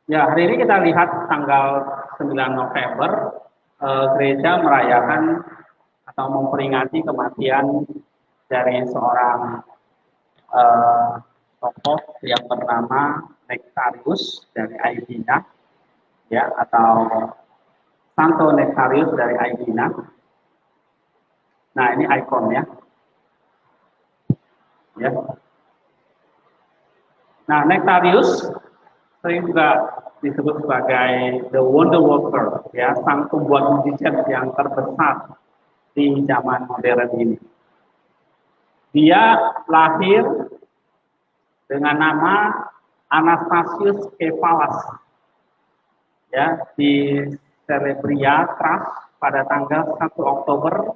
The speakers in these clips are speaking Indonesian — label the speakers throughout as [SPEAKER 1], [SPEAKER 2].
[SPEAKER 1] Ya, hari ini kita lihat tanggal 9 November, gereja merayakan atau memperingati kematian dari seorang eh, tokoh yang bernama Nectarius dari Aegina, ya, atau Santo Nectarius dari Aegina. Nah, ini ikonnya, ya. Nah, Nectarius sering juga disebut sebagai the wonder worker, ya, sang pembuat mujizat yang terbesar di zaman modern ini. Dia lahir dengan nama Anastasius Kefalas, ya, di Celebria, Thrace pada tanggal 1 Oktober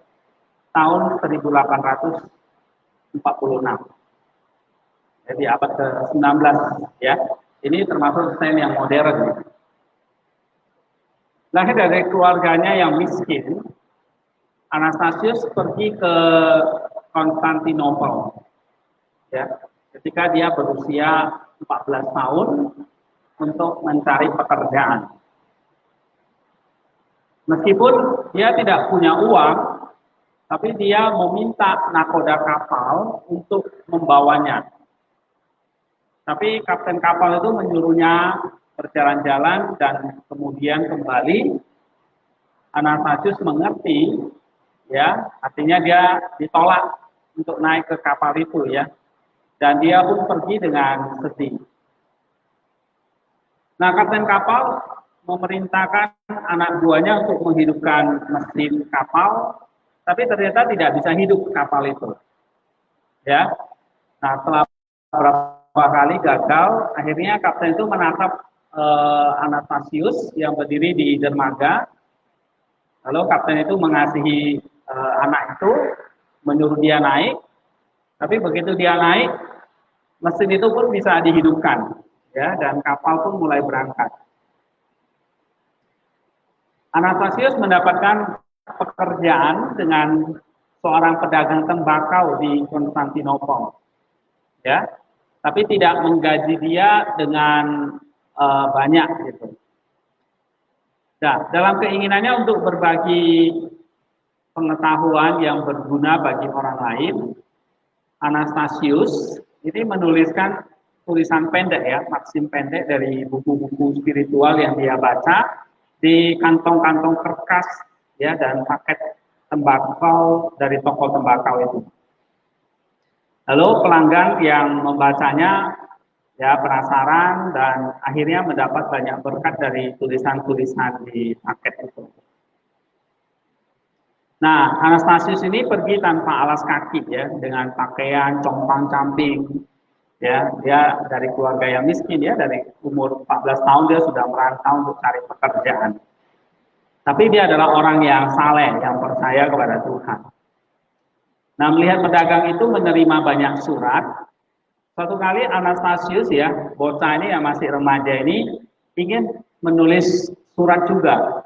[SPEAKER 1] tahun 1846. Jadi abad ke-19, ya. Ini termasuk desain yang modern. Lahir dari keluarganya yang miskin, Anastasius pergi ke Konstantinopel, ya, ketika dia berusia 14 tahun untuk mencari pekerjaan. Meskipun dia tidak punya uang, tapi dia meminta nakoda kapal untuk membawanya. Tapi kapten kapal itu menyuruhnya berjalan-jalan dan kemudian kembali. Anastasius mengerti, ya, artinya dia ditolak untuk naik ke kapal itu, ya, dan dia pun pergi dengan sedih. Nah, kapten kapal memerintahkan anak buahnya untuk menghidupkan mesin kapal, tapi ternyata tidak bisa hidup kapal itu, ya. Nah, setelah beberapa kali gagal, akhirnya kapten itu menatap Anastasius yang berdiri di dermaga. Lalu kapten itu mengasihi anak itu, menyuruh dia naik. Tapi begitu dia naik, mesin itu pun bisa dihidupkan, ya, dan kapal pun mulai berangkat. Anastasius mendapatkan pekerjaan dengan seorang pedagang tembakau di Konstantinopel, ya, tapi tidak menggaji dia dengan banyak, gitu. Nah, dalam keinginannya untuk berbagi pengetahuan yang berguna bagi orang lain, Anastasius ini menuliskan tulisan pendek, ya, maksim pendek dari buku-buku spiritual yang dia baca di kantong-kantong kertas, ya, dan paket tembakau dari toko tembakau itu. Lalu pelanggan yang membacanya, ya, penasaran dan akhirnya mendapat banyak berkat dari tulisan-tulisan di paket itu. Nah, Anastasius ini pergi tanpa alas kaki, ya, dengan pakaian compang-camping, ya. Dia dari keluarga yang miskin, ya, dari umur 14 tahun dia sudah merantau untuk cari pekerjaan. Tapi dia adalah orang yang saleh, yang percaya kepada Tuhan. Nah, melihat pedagang itu menerima banyak surat, suatu kali Anastasius, ya, bocah ini yang masih remaja ini ingin menulis surat juga.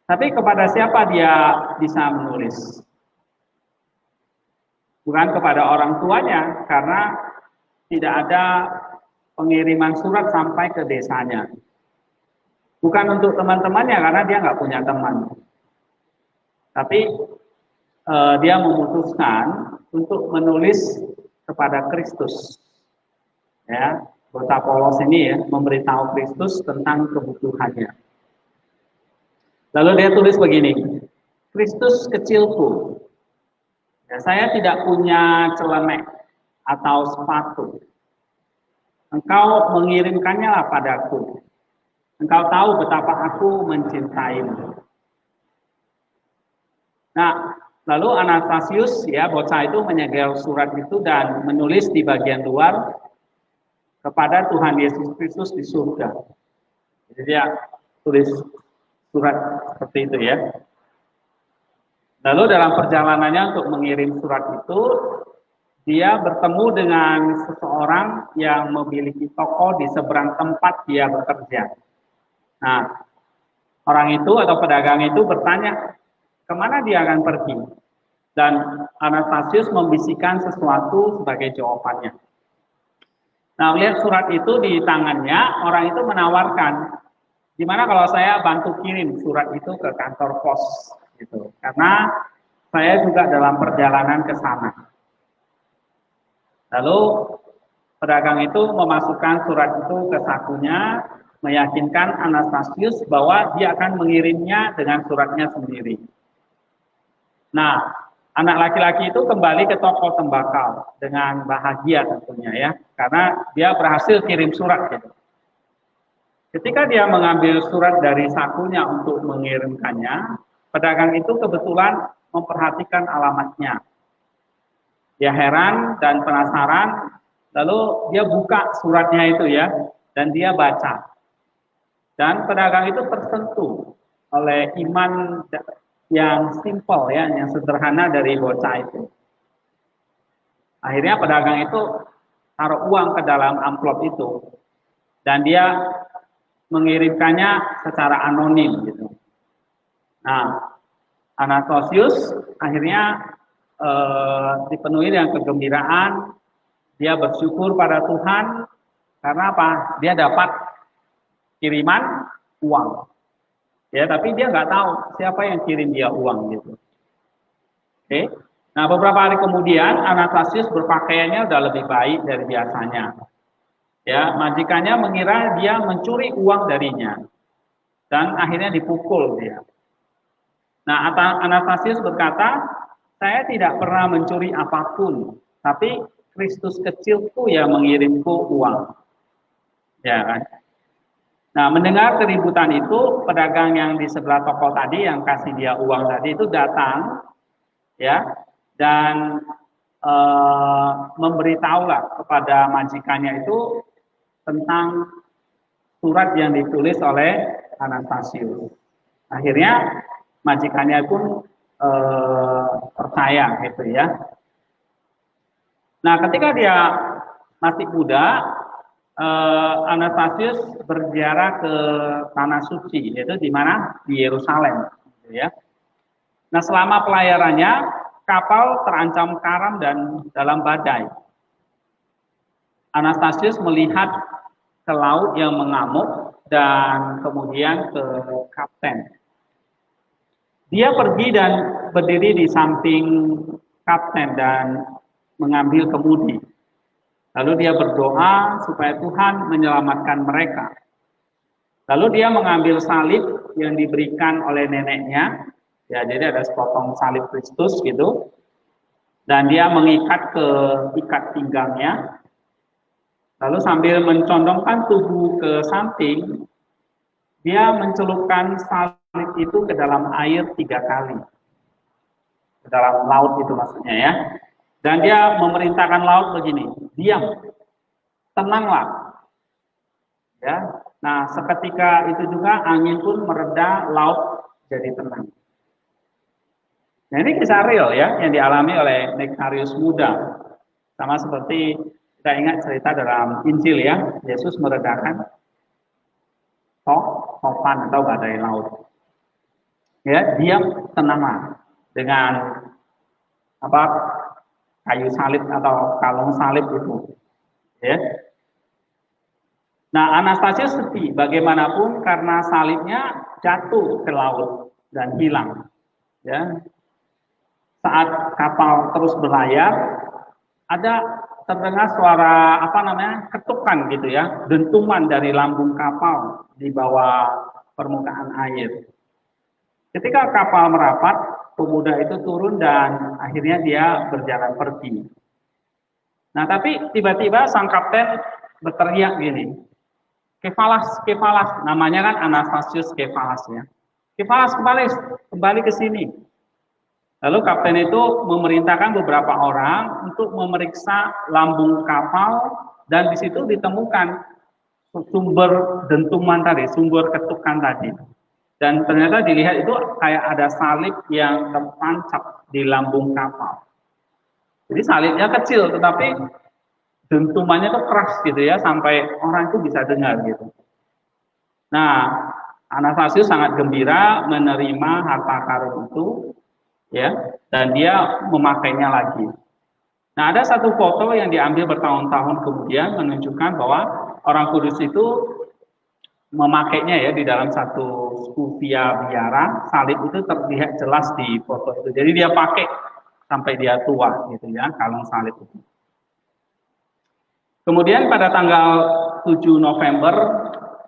[SPEAKER 1] Tapi kepada siapa dia bisa menulis? Bukan kepada orang tuanya, karena tidak ada pengiriman surat sampai ke desanya. Bukan untuk teman-temannya, karena dia nggak punya teman. Tapi dia memutuskan untuk menulis kepada Kristus, ya. Bocah polos ini, ya, memberitahu Kristus tentang kebutuhannya. Lalu dia tulis begini, Kristus kecilku, ya, saya tidak punya celemek atau sepatu. Engkau mengirimkannya lah padaku. Engkau tahu betapa aku mencintaimu. Nah, lalu Anastasius, ya, bocah itu menyegel surat itu dan menulis di bagian luar kepada Tuhan Yesus Kristus di surga. Jadi dia tulis surat seperti itu, ya. Lalu dalam perjalanannya untuk mengirim surat itu, dia bertemu dengan seseorang yang memiliki toko di seberang tempat dia bekerja. Nah, orang itu atau pedagang itu bertanya, kemana dia akan pergi? Dan Anastasius membisikkan sesuatu sebagai jawabannya. Nah, lihat surat itu di tangannya, orang itu menawarkan, gimana kalau saya bantu kirim surat itu ke kantor pos, gitu. Karena saya juga dalam perjalanan ke sana. Lalu pedagang itu memasukkan surat itu ke sakunya, meyakinkan Anastasius bahwa dia akan mengirimnya dengan suratnya sendiri. Nah, anak laki-laki itu kembali ke toko tembakau dengan bahagia tentunya ya, karena dia berhasil kirim surat gitu. Ketika dia mengambil surat dari sakunya untuk mengirimkannya, pedagang itu kebetulan memperhatikan alamatnya. Dia heran dan penasaran, lalu dia buka suratnya itu ya, dan dia baca. Dan pedagang itu tersentuh oleh iman yang simpel ya, yang sederhana dari bocah itu. Akhirnya pedagang itu taruh uang ke dalam amplop itu dan dia mengirimkannya secara anonim gitu. Nah, Anastasius akhirnya dipenuhi dengan kegembiraan, dia bersyukur pada Tuhan karena apa? Dia dapat kiriman uang. Ya, tapi dia nggak tahu siapa yang kirim dia uang gitu. Oke. Nah, beberapa hari kemudian Anastasius berpakaiannya udah lebih baik dari biasanya. Ya, majikannya mengira dia mencuri uang darinya dan akhirnya dipukul dia. Nah, Anastasius berkata, saya tidak pernah mencuri apapun, tapi Kristus kecilku yang mengirimku uang. Ya kan? Nah, mendengar keributan itu, pedagang yang di sebelah toko tadi yang kasih dia uang tadi itu datang, ya, dan memberitahulah kepada majikannya itu tentang surat yang ditulis oleh Anastasius. Akhirnya majikannya pun percaya gitu ya. Nah, ketika dia masih muda, Anastasius berziarah ke tanah suci, yaitu di mana? Di Yerusalem, gitu ya. Nah, selama pelayarannya, kapal terancam karam dan dalam badai. Anastasius melihat ke laut yang mengamuk dan kemudian ke kapten. Dia pergi dan berdiri di samping kapten dan mengambil kemudi. Lalu dia berdoa supaya Tuhan menyelamatkan mereka. Lalu dia mengambil salib yang diberikan oleh neneknya. Ya, jadi ada sepotong salib Kristus gitu. Dan dia mengikat ke ikat pinggangnya. Lalu sambil mencondongkan tubuh ke samping, dia mencelupkan salib itu ke dalam air 3 kali. Ke dalam laut itu maksudnya ya. Dan dia memerintahkan laut begini, diam, tenanglah. Ya. Nah, seketika itu juga angin pun mereda, laut jadi tenang. Nah, ini kisah real ya yang dialami oleh Nektarius muda. Sama seperti kita ingat cerita dalam Injil ya, Yesus meredakan topan atau badai laut. Ya, diam, tenanglah dengan apa kayu salib atau kalung salib itu. Ya. Nah, Anastasius sepi bagaimanapun karena salibnya jatuh ke laut dan hilang. Ya. Saat kapal terus berlayar, ada terdengar suara ketukan gitu ya, dentuman dari lambung kapal di bawah permukaan air. Ketika kapal merapat, pemuda itu turun dan akhirnya dia berjalan pergi. Nah, tapi tiba-tiba sang kapten berteriak gini, Kefalas, Kefalas, namanya kan Anastasius Kefalas ya. Kefalas kembali ke sini. Lalu kapten itu memerintahkan beberapa orang untuk memeriksa lambung kapal dan di situ ditemukan sumber dentuman tadi, sumber ketukan tadi. Dan ternyata dilihat itu kayak ada salib yang tertancap di lambung kapal. Jadi salibnya kecil tetapi dentumannya itu keras gitu ya sampai orang itu bisa dengar gitu. Nah, Anastasius sangat gembira menerima harta karun itu ya dan dia memakainya lagi. Nah, ada satu foto yang diambil bertahun-tahun kemudian menunjukkan bahwa orang Kudus itu memakainya ya di dalam satu skufia biara, salib itu terlihat jelas di foto itu. Jadi dia pakai sampai dia tua gitu ya, kalung salib itu. Kemudian pada tanggal 7 November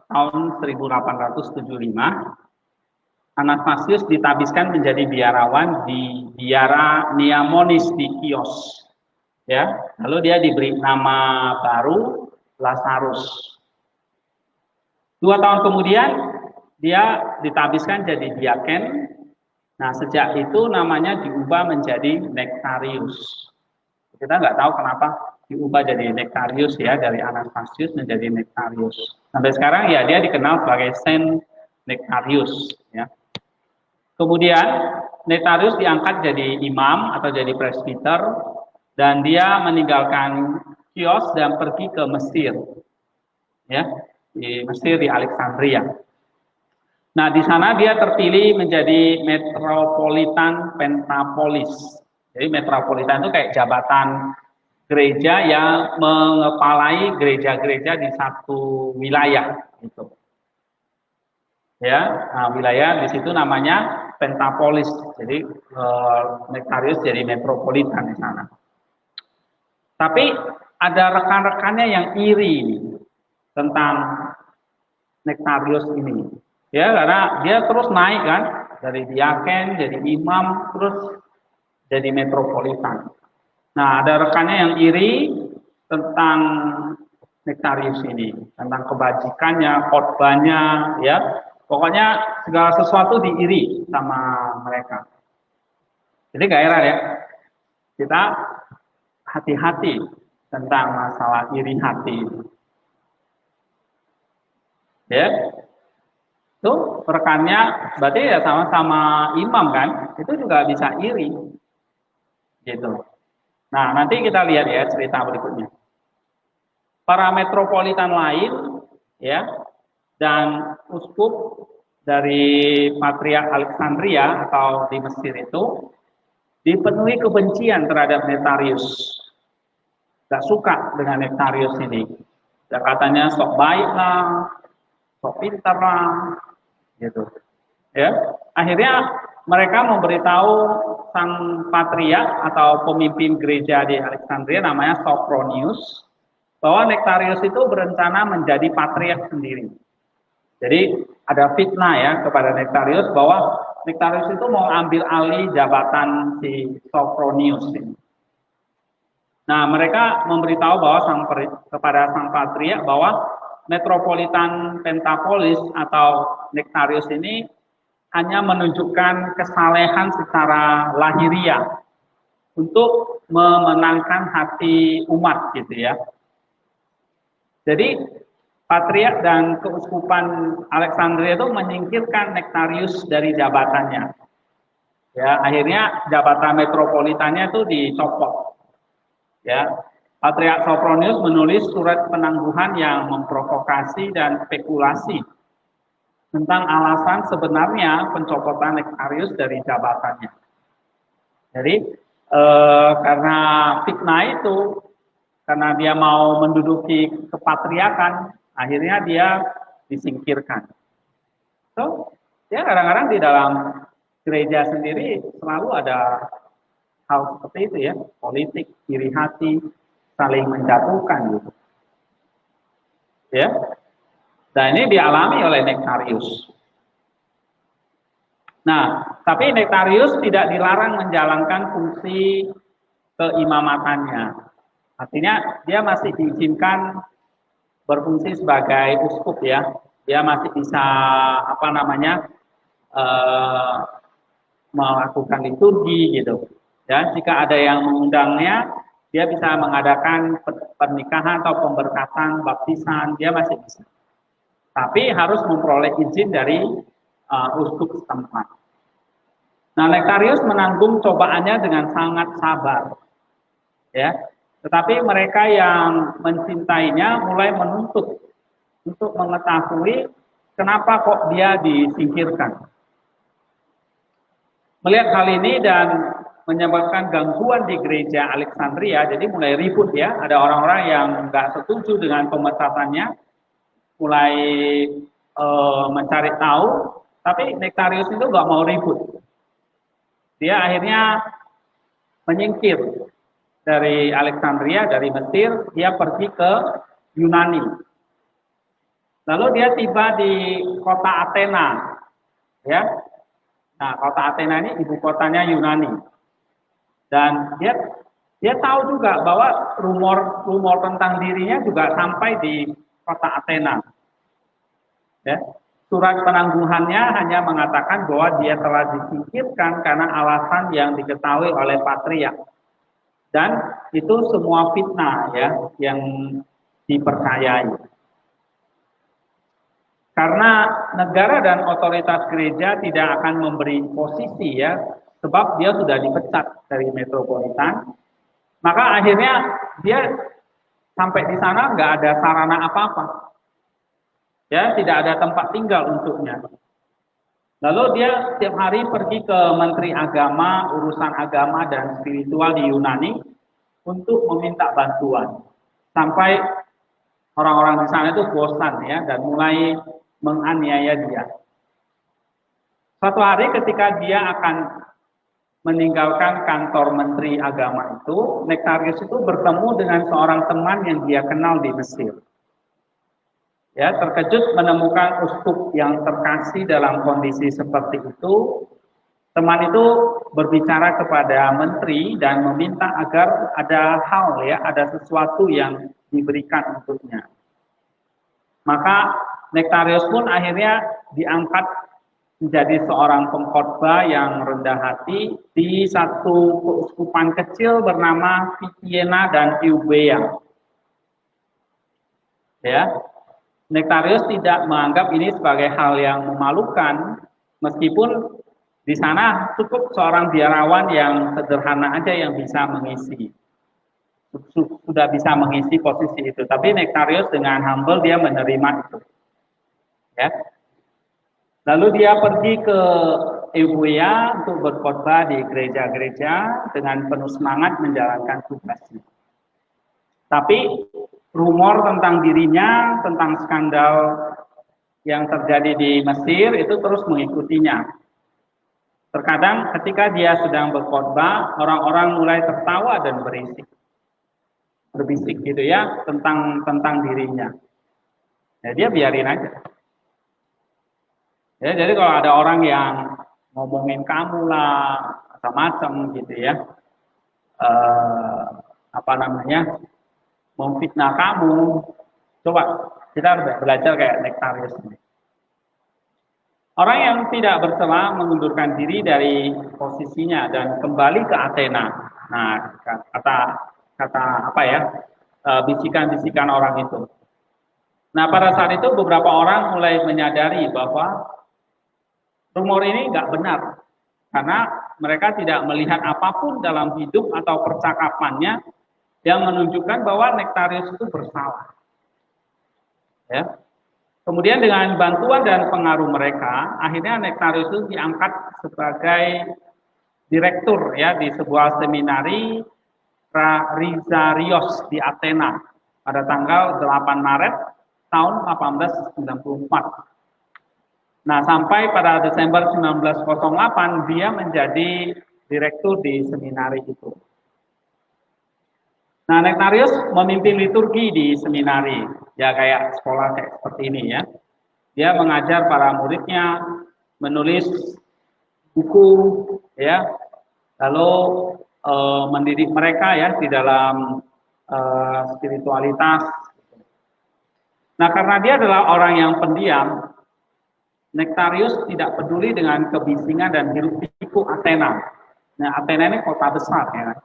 [SPEAKER 1] tahun 1875, Anastasius ditabiskan menjadi biarawan di biara Neamonis di Kios. Ya, lalu dia diberi nama baru Lazarus. 2 tahun kemudian dia ditabiskan jadi diaken. Nah, sejak itu namanya diubah menjadi Nectarius. Kita nggak tahu kenapa diubah jadi Nectarius ya, dari Anastasius menjadi Nectarius. Sampai sekarang ya dia dikenal sebagai Saint Nectarius ya. Kemudian Nectarius diangkat jadi imam atau jadi presbiter dan dia meninggalkan Kios dan pergi ke Mesir. Ya, di Mesir di Alexandria. Nah, di sana dia terpilih menjadi metropolitan Pentapolis. Jadi metropolitan itu kayak jabatan gereja yang mengepalai gereja-gereja di satu wilayah gitu. Ya, nah, wilayah di situ namanya Pentapolis. Jadi Nectarius jadi metropolitan di sana. Tapi ada rekan-rekannya yang iri tentang Nectarius ini. Ya, karena dia terus naik kan, dari diaken jadi imam terus jadi metropolitan. Nah, ada rekannya yang iri tentang Nectarius ini, tentang kebajikannya, khotbahnya, ya. Pokoknya segala sesuatu diiri sama mereka. Jadi gak heran ya, kita hati-hati tentang masalah iri hati. Ya, itu rekannya berarti ya sama-sama imam kan, itu juga bisa iri, gitu. Nah, nanti kita lihat ya cerita berikutnya. Para metropolitan lain, ya, dan uskup dari Patriark Alexandria atau di Mesir itu dipenuhi kebencian terhadap Nectarius. Gak suka dengan Nectarius ini. Ya, katanya sok baik lah, sok pintar lah, gitu. Ya, akhirnya mereka memberitahu sang patriark atau pemimpin gereja di Alexandria namanya Sophronius bahwa Nectarius itu berencana menjadi patriark sendiri. Jadi ada fitnah ya kepada Nectarius bahwa Nectarius itu mau ambil alih jabatan si Sophronius ini. Nah, mereka memberitahu bahwa kepada sang patriark bahwa Metropolitan Pentapolis atau Nectarius ini hanya menunjukkan kesalehan secara lahiriah untuk memenangkan hati umat gitu ya. Jadi Patriark dan Keuskupan Alexandria itu menyingkirkan Nectarius dari jabatannya. Ya, akhirnya jabatan metropolitannya itu dicopot. Ya, Patriark Sophronius menulis surat penangguhan yang memprovokasi dan spekulasi tentang alasan sebenarnya pencopotan Nectarius dari jabatannya. Jadi karena fitnah itu, karena dia mau menduduki kepatriakan, akhirnya dia disingkirkan. So, ya kadang-kadang di dalam gereja sendiri selalu ada hal seperti itu ya, politik, iri hati, saling menjatuhkan gitu. Ya. Dan ini dialami oleh Nectarius. Nah, tapi Nectarius tidak dilarang menjalankan fungsi keimamatannya. Artinya dia masih diizinkan berfungsi sebagai uskup ya. Dia masih bisa melakukan liturgi gitu. Ya, jika ada yang mengundangnya, dia bisa mengadakan pernikahan atau pemberkatan, baptisan, dia masih bisa. Tapi harus memperoleh izin dari uskup setempat. Nah, Nectarius menanggung cobaannya dengan sangat sabar. Ya, tetapi mereka yang mencintainya mulai menuntut untuk mengetahui kenapa kok dia disingkirkan. Melihat hal ini dan menyebabkan gangguan di gereja Alexandria, jadi mulai ribut ya, ada orang-orang yang nggak setuju dengan pemecatatannya, mulai mencari tahu, tapi Nectarius itu nggak mau ribut. Dia akhirnya menyingkir dari Alexandria, dari Mesir, dia pergi ke Yunani. Lalu dia tiba di kota Athena, ya. Nah, kota Athena ini ibu kotanya Yunani. Dan dia tahu juga bahwa rumor tentang dirinya juga sampai di kota Athena. Ya. Surat penangguhannya hanya mengatakan bahwa dia telah disingkirkan karena alasan yang diketahui oleh patriark. Dan itu semua fitnah ya yang dipercayai. Karena negara dan otoritas gereja tidak akan memberi posisi ya, sebab dia sudah dipecat dari metropolitan, maka akhirnya dia sampai di sana nggak ada sarana apa-apa. Ya, tidak ada tempat tinggal untuknya. Lalu dia setiap hari pergi ke Menteri Agama, urusan agama dan spiritual di Yunani untuk meminta bantuan. Sampai orang-orang di sana itu bosan ya dan mulai menganiaya dia. Suatu hari ketika dia akan meninggalkan kantor Menteri Agama itu, Nectarius itu bertemu dengan seorang teman yang dia kenal di Mesir. Ya, terkejut menemukan uskup yang terkasih dalam kondisi seperti itu. Teman itu berbicara kepada menteri dan meminta agar ada hal ya, ada sesuatu yang diberikan untuknya. Maka Nectarius pun akhirnya diangkat menjadi seorang pengkhotbah yang rendah hati di satu keuskupan kecil bernama Pitiena dan Eubea. Ya. Nectarius tidak menganggap ini sebagai hal yang memalukan, meskipun di sana cukup seorang biarawan yang sederhana aja yang bisa mengisi, sudah bisa mengisi posisi itu. Tapi Nectarius dengan humble dia menerima itu. Ya. Lalu dia pergi ke Eubea untuk berkhotbah di gereja-gereja dengan penuh semangat menjalankan tugasnya. Tapi rumor tentang dirinya, tentang skandal yang terjadi di Mesir itu terus mengikutinya. Terkadang ketika dia sedang berkhotbah, orang-orang mulai tertawa dan berbisik gitu ya tentang dirinya. Ya, dia biarin aja. Ya, jadi kalau ada orang yang ngomongin kamu lah, macam-macam gitu ya, memfitnah kamu, coba kita harus belajar kayak Nectarius ini. Orang yang tidak bercela mengundurkan diri dari posisinya dan kembali ke Athena. Nah, kata apa ya, bisikan-bisikan orang itu. Nah, pada saat itu beberapa orang mulai menyadari bahwa rumor ini nggak benar, karena mereka tidak melihat apapun dalam hidup atau percakapannya yang menunjukkan bahwa Nectarius itu bersalah. Ya. Kemudian dengan bantuan dan pengaruh mereka, akhirnya Nectarius itu diangkat sebagai direktur ya di sebuah seminari Rizarios di Athena pada tanggal 8 Maret tahun 1894. Nah, sampai pada Desember 1908 dia menjadi direktur di seminari itu. Nah, Nectarius memimpin liturgi di seminari, ya kayak sekolah kayak seperti ini ya. Dia mengajar para muridnya, menulis buku, ya, lalu mendidik mereka ya di dalam spiritualitas. Nah, karena dia adalah orang yang pendiam, Nectarius tidak peduli dengan kebisingan dan hiruk-pikuk Athena. Nah, Athena ini kota besar ya.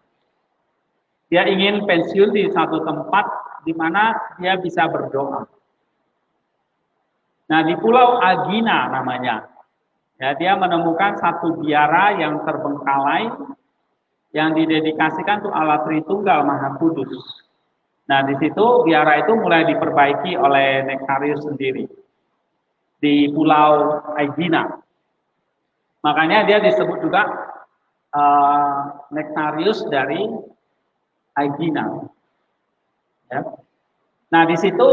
[SPEAKER 1] Dia ingin pensiun di satu tempat di mana dia bisa berdoa. Nah, di Pulau Agina namanya. Ya, dia menemukan satu biara yang terbengkalai yang didedikasikan untuk Allah Tritunggal Maha Kudus. Nah, di situ biara itu mulai diperbaiki oleh Nectarius sendiri di Pulau Agina. Makanya dia disebut juga Nectarius dari Aegina. Ya. Nah, di situ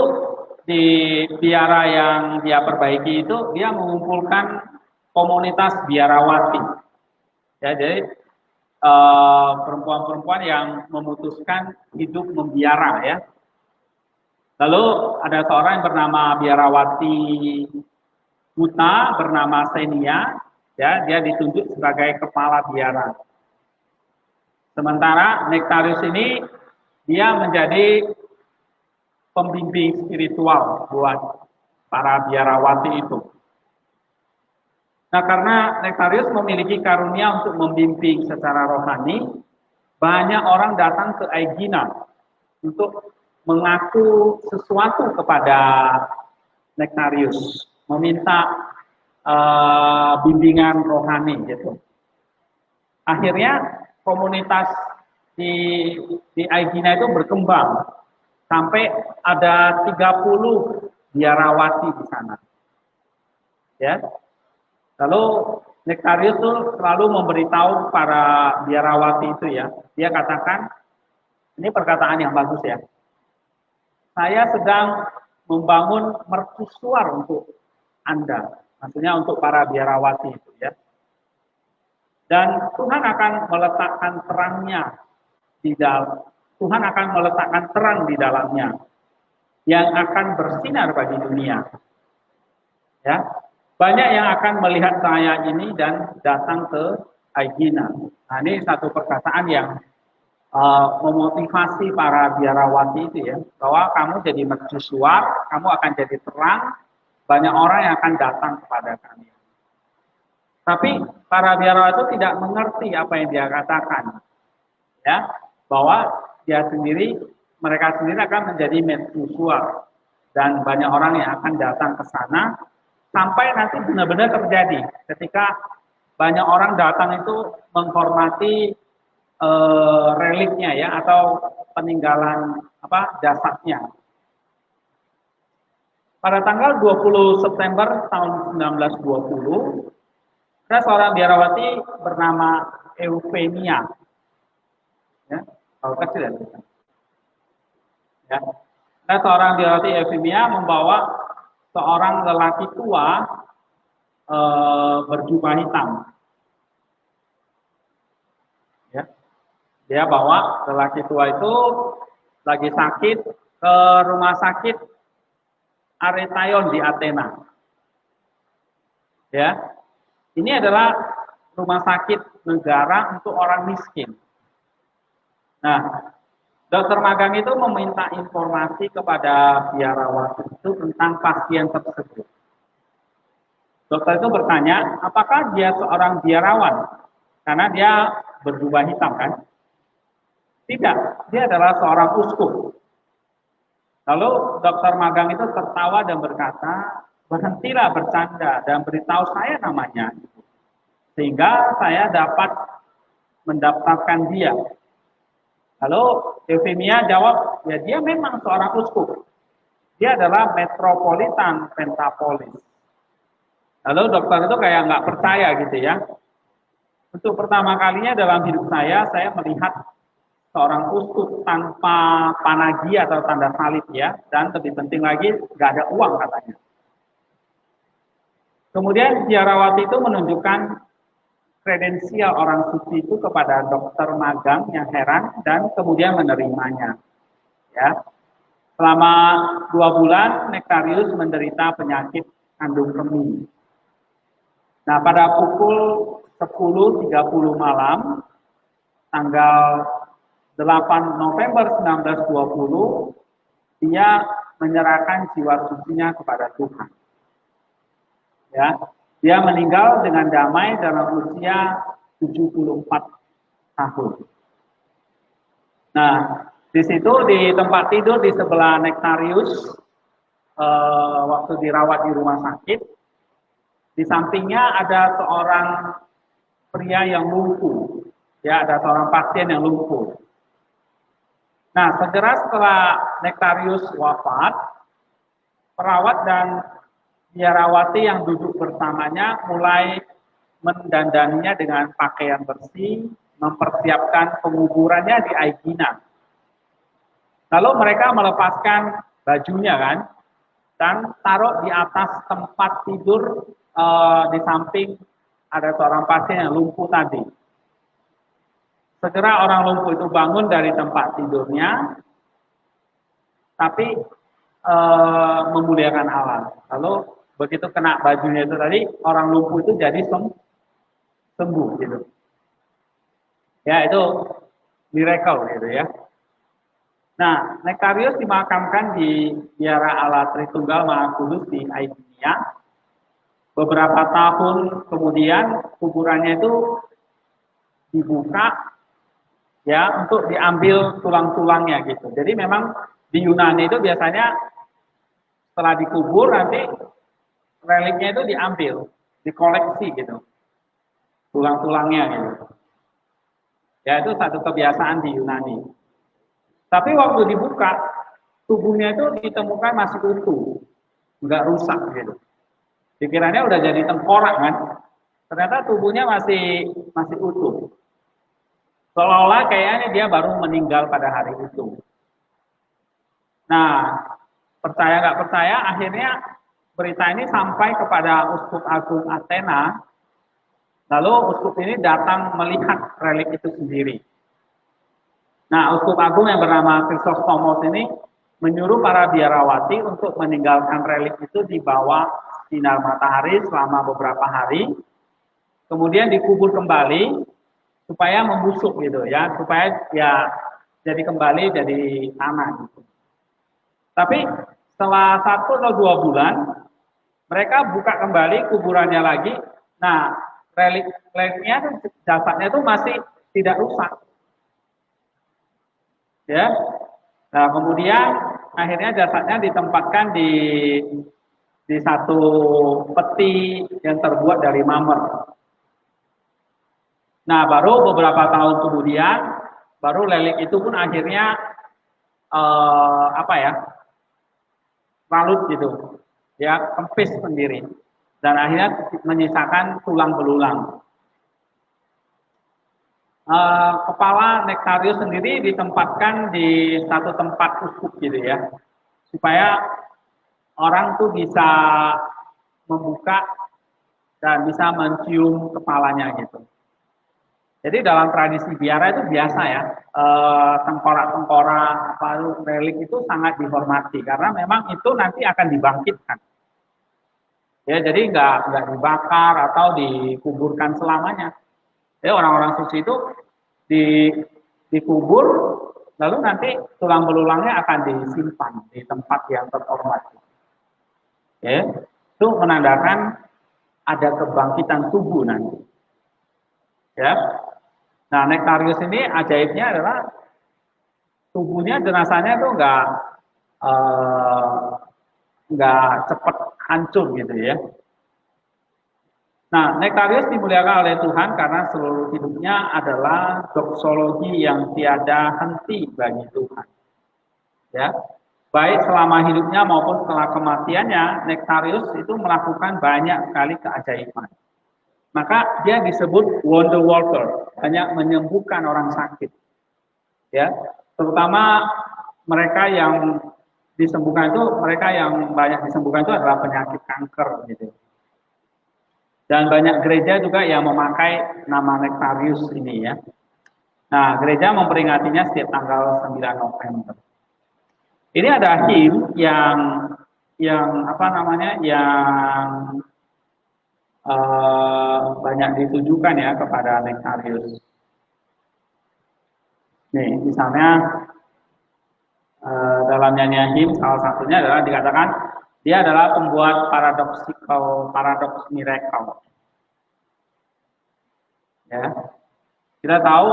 [SPEAKER 1] di biara yang dia perbaiki itu dia mengumpulkan komunitas biarawati. Ya, jadi perempuan-perempuan yang memutuskan hidup membiara ya. Lalu ada seorang yang bernama biarawati Buta bernama Senia, ya dia ditunjuk sebagai kepala biara. Sementara Nectarius ini dia menjadi pembimbing spiritual buat para biarawati itu. Nah, karena Nectarius memiliki karunia untuk membimbing secara rohani, banyak orang datang ke Aegina untuk mengaku sesuatu kepada Nectarius, meminta bimbingan rohani gitu. Akhirnya komunitas di Aegina itu berkembang sampai ada 30 biarawati di sana. Ya. Lalu Nectarius tuh selalu memberitahu para biarawati itu ya. Dia katakan, ini perkataan yang bagus ya. Saya sedang membangun mercusuar untuk Anda. Maksudnya untuk para biarawati itu ya. Dan Tuhan akan meletakkan terangnya di dalam. Tuhan akan meletakkan terang di dalamnya yang akan bersinar bagi dunia. Ya. Banyak yang akan melihat saya ini dan datang ke Aegina. Nah, ini satu perkataan yang memotivasi para biarawati itu ya, bahwa kamu jadi mercusuar, kamu akan jadi terang, banyak orang yang akan datang kepada kami. Tapi para biarawati itu tidak mengerti apa yang dia katakan, ya, bahwa dia sendiri, mereka sendiri akan menjadi mercusuar dan banyak orang yang akan datang ke sana. Sampai nanti benar-benar terjadi ketika banyak orang datang itu menghormati reliknya ya atau peninggalan jasadnya. Pada tanggal 20 September tahun 1920 ada seorang biarawati bernama Eufemia. Ya, kalau kecil ya. Ada seorang biarawati Eufemia membawa seorang lelaki tua berjubah hitam. Ya. Dia bawa lelaki tua itu lagi sakit ke rumah sakit Aretaion di Athena. Ya. Ini adalah rumah sakit negara untuk orang miskin. Nah, dokter magang itu meminta informasi kepada biarawati itu tentang pasien tersebut. Dokter itu bertanya, apakah dia seorang biarawan? Karena dia berjubah hitam kan? Tidak, dia adalah seorang uskup. Lalu dokter magang itu tertawa dan berkata, berhentilah bercanda dan beritahu saya namanya. Sehingga saya dapat mendaftarkan dia. Lalu Eufemia jawab, ya dia memang seorang uskup. Dia adalah metropolitan Pentapolis. Lalu dokter itu kayak nggak percaya gitu ya. Untuk pertama kalinya dalam hidup saya melihat seorang uskup tanpa panagi atau tanda salib ya. Dan lebih penting lagi, nggak ada uang katanya. Kemudian biarawati itu menunjukkan kredensial orang suci itu kepada dokter magang yang heran dan kemudian menerimanya. Ya, selama 2 bulan Nectarius menderita penyakit kandung kemih. Nah, pada pukul 10.30 malam, tanggal 8 November 1920, dia menyerahkan jiwa sucinya kepada Tuhan. Ya, dia meninggal dengan damai dalam usia 74 tahun. Nah, di situ di tempat tidur di sebelah Nectarius, waktu dirawat di rumah sakit, di sampingnya ada seorang pria yang lumpuh, ya ada seorang pasien yang lumpuh. Nah, segera setelah Nectarius wafat, perawat dan biarawati yang duduk bersamanya mulai mendandaninya dengan pakaian bersih, mempersiapkan penguburannya di Aegina. Lalu mereka melepaskan bajunya kan, dan taruh di atas tempat tidur di samping ada seorang pasien yang lumpuh tadi. Segera orang lumpuh itu bangun dari tempat tidurnya, tapi memuliakan Allah. Lalu begitu kena bajunya itu tadi, orang lumpuh itu jadi sembuh gitu. Ya, itu miracle gitu ya. Nah, Nectarius dimakamkan di Biara Allah Tritunggal Maha Kudus di Aegina. Beberapa tahun kemudian kuburannya itu dibuka ya untuk diambil tulang-tulangnya gitu. Jadi memang di Yunani itu biasanya setelah dikubur nanti reliknya itu diambil, dikoleksi gitu. Tulang-tulangnya gitu. Ya, itu satu kebiasaan di Yunani. Tapi waktu dibuka, tubuhnya itu ditemukan masih utuh, nggak rusak gitu. Pikirannya udah jadi tengkorak kan, ternyata tubuhnya masih utuh. Seolah-olah kayaknya dia baru meninggal pada hari itu. Nah, percaya nggak percaya, akhirnya berita ini sampai kepada Uskup Agung Athena. Lalu uskup ini datang melihat relik itu sendiri. Nah, Uskup Agung yang bernama Chrysostomos ini menyuruh para biarawati untuk meninggalkan relik itu di bawah sinar matahari selama beberapa hari, kemudian dikubur kembali supaya membusuk gitu ya, supaya ya jadi kembali jadi tanah gitu. Tapi setelah 1 atau 2 bulan, mereka buka kembali kuburannya lagi. Nah, reliknya, jasadnya itu masih tidak rusak. Ya, nah kemudian akhirnya jasadnya ditempatkan di satu peti yang terbuat dari marmer. Nah, baru beberapa tahun kemudian, baru relik itu pun akhirnya ralut gitu, ya kempis sendiri, dan akhirnya menyisakan tulang belulang. Kepala Nectarius sendiri ditempatkan di satu tempat uskup gitu ya, supaya orang tuh bisa membuka dan bisa mencium kepalanya gitu. Jadi dalam tradisi biara itu biasa ya, tengkorak-tengkorak relik itu sangat dihormati karena memang itu nanti akan dibangkitkan. Ya, jadi nggak dibakar atau dikuburkan selamanya. Ya, orang-orang suci itu dikubur, lalu nanti tulang belulangnya akan disimpan di tempat yang terhormat. Ya, itu menandakan ada kebangkitan tubuh nanti. Ya, nah Nectarius ini ajaibnya adalah tubuhnya, jenazahnya itu nggak cepat hancur gitu ya. Nah, Nectarius dimuliakan oleh Tuhan karena seluruh hidupnya adalah doksologi yang tiada henti bagi Tuhan. Ya, baik selama hidupnya maupun setelah kematiannya, Nectarius itu melakukan banyak sekali keajaiban. Maka dia disebut wonder worker, banyak menyembuhkan orang sakit. Ya, terutama mereka yang disembuhkan itu, mereka yang banyak disembuhkan itu adalah penyakit kanker gitu. Dan banyak gereja juga yang memakai nama Nectarius ini ya. Nah, gereja memperingatinya setiap tanggal 9 November. Ini ada him yang banyak ditujukan ya kepada Nectarius. Nih, misalnya dalam nyanyian him salah satunya adalah dikatakan dia adalah pembuat paradoks miracle. Ya, kita tahu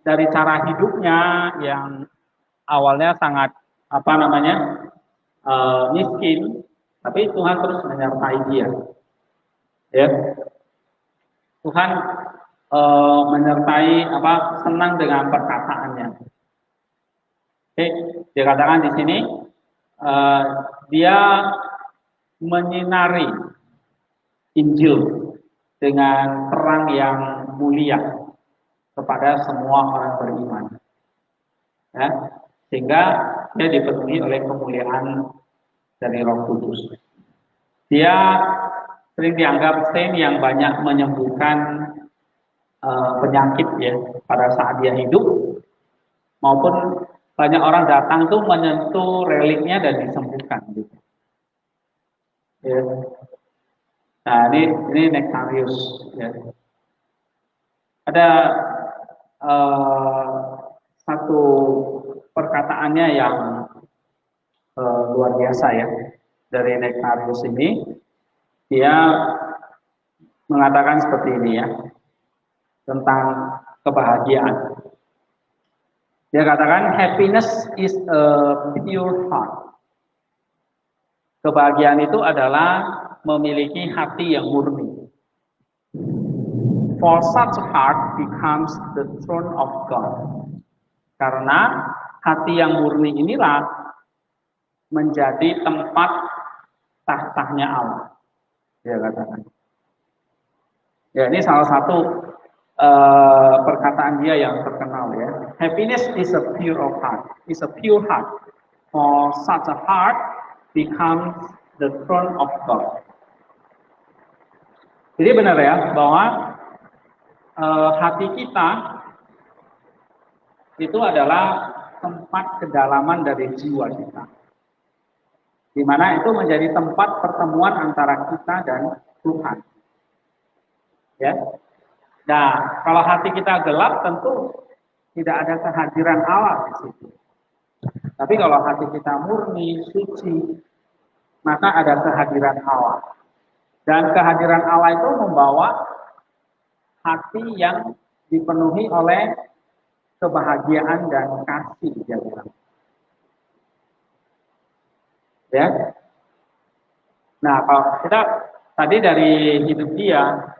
[SPEAKER 1] dari cara hidupnya yang awalnya sangat miskin, tapi Tuhan terus menyertai dia. Ya, Tuhan menyertai senang dengan perkataannya. Oke, dikatakan di sini dia menyinari Injil dengan terang yang mulia kepada semua orang beriman. Ya, sehingga dia dipenuhi oleh kemuliaan dari Roh Kudus. Dia sering dianggap saint yang banyak menyembuhkan penyakit ya pada saat dia hidup, maupun banyak orang datang tuh menyentuh reliknya dan disembuhkan. Gitu. Ya. Nah ini Nectarius. Ya. Ada satu perkataannya yang luar biasa ya dari Nectarius ini. Dia mengatakan seperti ini ya tentang kebahagiaan. Dia katakan happiness is a pure heart. Kebahagiaan itu adalah memiliki hati yang murni. For such a heart becomes the throne of God. Karena hati yang murni inilah menjadi tempat tahtanya Allah. Dia katakan. Ya, ini salah satu perkataan dia yang terkenal ya. Happiness is a pure of heart. Is a pure heart. For such a heart becomes the throne of God. Jadi benar ya bahwa hati kita itu adalah tempat kedalaman dari jiwa kita, di mana itu menjadi tempat pertemuan antara kita dan Tuhan. Ya. Nah, kalau hati kita gelap tentu tidak ada kehadiran Allah di situ. Tapi kalau hati kita murni, suci, maka ada kehadiran Allah. Dan kehadiran Allah itu membawa hati yang dipenuhi oleh kebahagiaan dan kasih, dia bilang. Ya. Nah, kalau kita tadi dari hidup dia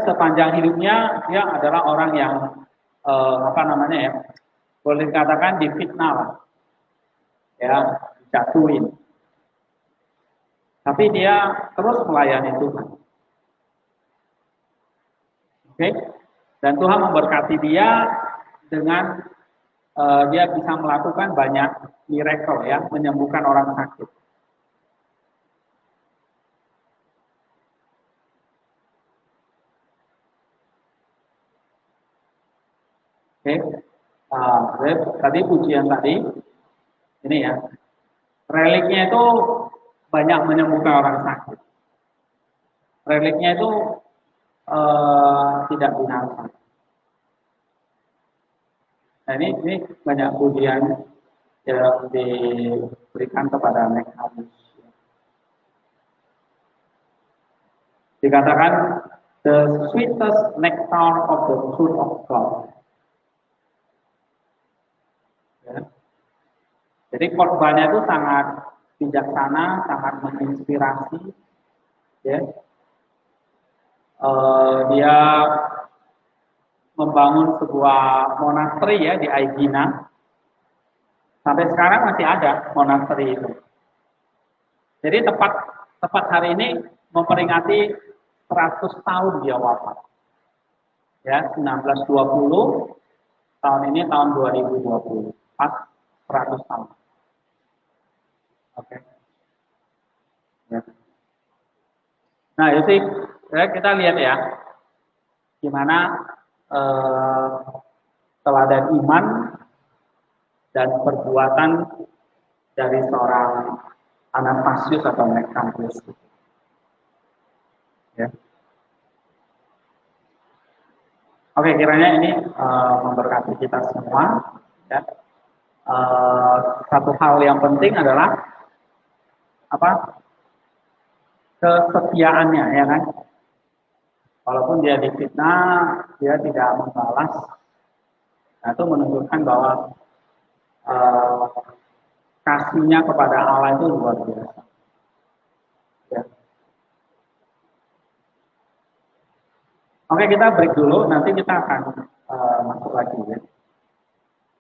[SPEAKER 1] sepanjang hidupnya dia adalah orang yang boleh dikatakan difitnah lah, ya, dijatuhin. Tapi dia terus melayani Tuhan. Oke, dan Tuhan memberkati dia dengan dia bisa melakukan banyak miracle ya, menyembuhkan orang sakit. Oke, tadi pujian tadi ini ya, reliknya itu banyak menyembuhkan orang sakit. Reliknya itu tidak binasa. Nah ini banyak pujian yang diberikan kepada Nectarius. Dikatakan the sweetest nectar of the fruit of God. Ya. Jadi khotbahnya itu sangat bijaksana, sangat menginspirasi. Ya. Dia membangun sebuah monasteri ya di Aegina. Sampai sekarang masih ada monasteri itu. Jadi tepat hari ini memperingati 100 tahun dia wafat. Ya, 1920, tahun ini tahun 2020. Pas 100 tahun. Oke. Ya. Nah, itu kita lihat ya, gimana teladan iman dan perbuatan dari seorang Anastasius atau Nectarius. Ya. Oke, kiranya ini memberkati kita semua. Ya. Satu hal yang penting adalah apa? Kesetiaannya, ya kan? Walaupun dia difitnah, dia tidak membalas. Nah, itu menunjukkan bahwa kasihnya kepada Allah itu luar biasa. Ya. Oke, kita break dulu. Nanti kita akan masuk lagi ya.